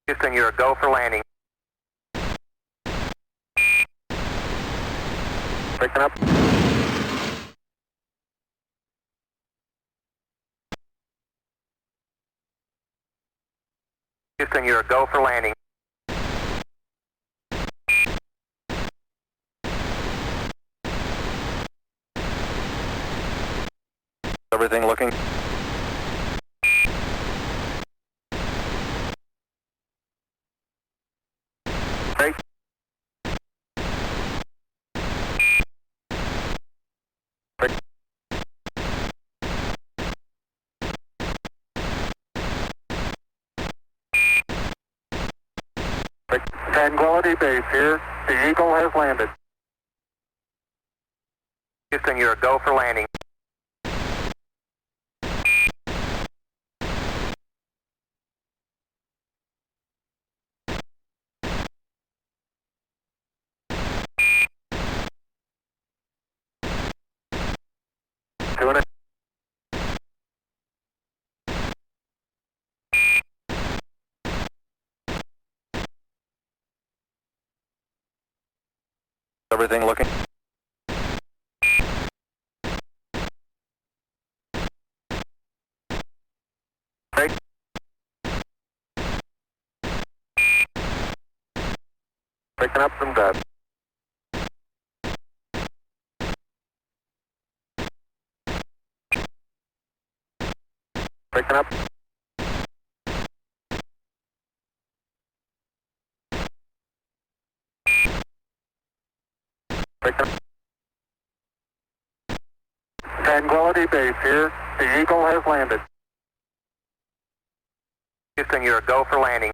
Houston, you're a go for landing. Picking up. Houston, you're a go for landing. Everything looking. Great. Tranquility Base here. The Eagle has landed. Houston, you're a go for landing. Doing it. Everything looking. Great. Picking up some dust. Picking up. Picking up. Tranquility Base here. The Eagle has landed. Houston, you're a go for landing.